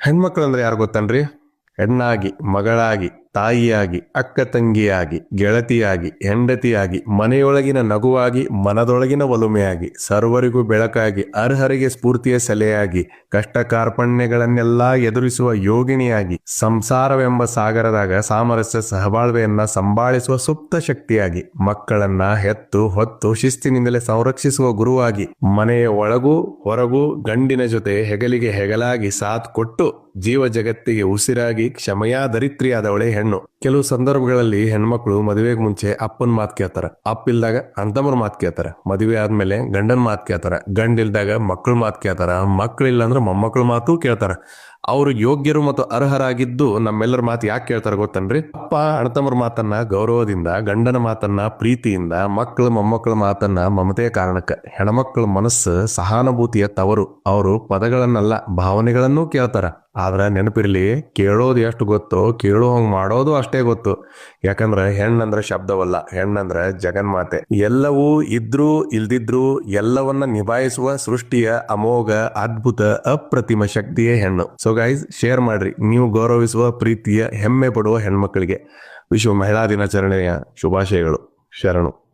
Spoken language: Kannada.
ಹೆಣ್ಮಕ್ಳು ಅಂದ್ರೆ ಯಾರು ಗೊತ್ತನ್ರಿ? ಹೆಣ್ಣಾಗಿ, ಮಗಳಾಗಿ, ತಾಯಿಯಾಗಿ, ಅಕ್ಕ ತಂಗಿಯಾಗಿ, ಗೆಳತಿಯಾಗಿ, ಹೆಂಡತಿಯಾಗಿ, ಮನೆಯೊಳಗಿನ ನಗುವಾಗಿ, ಮನದೊಳಗಿನ ಒಲುಮೆಯಾಗಿ, ಸರ್ವರಿಗೂ ಬೆಳಕಾಗಿ, ಅರ್ಹರಿಗೆ ಸ್ಫೂರ್ತಿಯ ಸೆಲೆಯಾಗಿ, ಕಷ್ಟ ಕಾರ್ಪಣ್ಯಗಳನ್ನೆಲ್ಲಾ ಎದುರಿಸುವ ಯೋಗಿನಿಯಾಗಿ, ಸಂಸಾರವೆಂಬ ಸಾಗರದಾಗ ಸಾಮರಸ್ಯ ಸಹಬಾಳ್ವೆಯನ್ನ ಸಂಭಾಳಿಸುವ ಸುಪ್ತ ಶಕ್ತಿಯಾಗಿ, ಮಕ್ಕಳನ್ನ ಹೆತ್ತು ಹೊತ್ತು ಶಿಸ್ತಿನಿಂದಲೇ ಸಂರಕ್ಷಿಸುವ ಗುರುವಾಗಿ, ಮನೆಯ ಒಳಗೂ ಹೊರಗೂ ಗಂಡಿನ ಜೊತೆ ಹೆಗಲಿಗೆ ಹೆಗಲಾಗಿ ಸಾಥ್ ಕೊಟ್ಟು ಜೀವ ಜಗತ್ತಿಗೆ ಉಸಿರಾಗಿ ಕ್ಷಮಯಾಧರಿತ್ರಿಯಾದವಳೆ ಹೆಣ್ಣು. ಕೆಲವು ಸಂದರ್ಭಗಳಲ್ಲಿ ಹೆಣ್ಮಕ್ಳು ಮದುವೆಗೆ ಮುಂಚೆ ಅಪ್ಪನ ಮಾತು ಕೇಳ್ತಾರ, ಅಪ್ಪ ಇಲ್ದಾಗ ಅಂತಮ್ಮರ ಮಾತು ಕೇಳ್ತಾರ, ಮದುವೆ ಆದ್ಮೇಲೆ ಗಂಡನ ಮಾತು ಕೇಳ್ತಾರ, ಗಂಡ ಇಲ್ದಾಗ ಮಕ್ಕಳ ಮಾತು ಕೇಳ್ತಾರ, ಮಕ್ಕಳಿಲ್ಲ ಅಂದ್ರೆ ಮೊಮ್ಮಕ್ಕಳ ಮಾತು ಕೇಳ್ತಾರ. ಅವರು ಯೋಗ್ಯರು ಮತ್ತು ಅರ್ಹರಾಗಿದ್ದು ನಮ್ಮೆಲ್ಲರ ಮಾತು ಯಾಕೆ ಕೇಳ್ತಾರ ಗೊತ್ತನ್ರಿ? ಅಪ್ಪ ಅಣ್ಣತಮ್ಮರ ಮಾತನ್ನ ಗೌರವದಿಂದ, ಗಂಡನ ಮಾತನ್ನ ಪ್ರೀತಿಯಿಂದ, ಮಕ್ಕಳ ಮೊಮ್ಮಕ್ಕಳ ಮಾತನ್ನ ಮಮತೆಯ ಕಾರಣಕ್ಕ. ಹೆಣ್ಮಕ್ಳ ಮನಸ್ಸು ಸಹಾನುಭೂತಿಯ ತವರು. ಅವರು ಪದಗಳನ್ನಲ್ಲ ಭಾವನೆಗಳನ್ನೂ ಕೇಳ್ತಾರ. ಆದ್ರ ನೆನಪಿರ್ಲಿ, ಕೇಳೋದು ಎಷ್ಟು ಗೊತ್ತೋ ಕೇಳೋ ಹಂಗ್ ಮಾಡೋದು ಅಷ್ಟೇ ಗೊತ್ತು. ಯಾಕಂದ್ರ ಹೆಣ್ಣಂದ್ರ ಶಬ್ದವಲ್ಲ, ಹೆಣ್ಣಂದ್ರ ಜಗನ್ಮಾತೆ. ಎಲ್ಲವೂ ಇದ್ರೂ ಇಲ್ದಿದ್ರು ಎಲ್ಲವನ್ನ ನಿಭಾಯಿಸುವ ಸೃಷ್ಟಿಯ ಅಮೋಘ ಅದ್ಭುತ ಅಪ್ರತಿಮ ಶಕ್ತಿಯೇ ಹೆಣ್ಣು. ಸೊ ಗೈಸ್, ಶೇರ್ ಮಾಡ್ರಿ ನೀವು ಗೌರವಿಸುವ ಪ್ರೀತಿಯ ಹೆಮ್ಮೆ ಪಡುವ ಹೆಣ್ಮಕ್ಳಿಗೆ. ವಿಶ್ವ ಮಹಿಳಾ ದಿನಾಚರಣೆಯ ಶುಭಾಶಯಗಳು. ಶರಣು.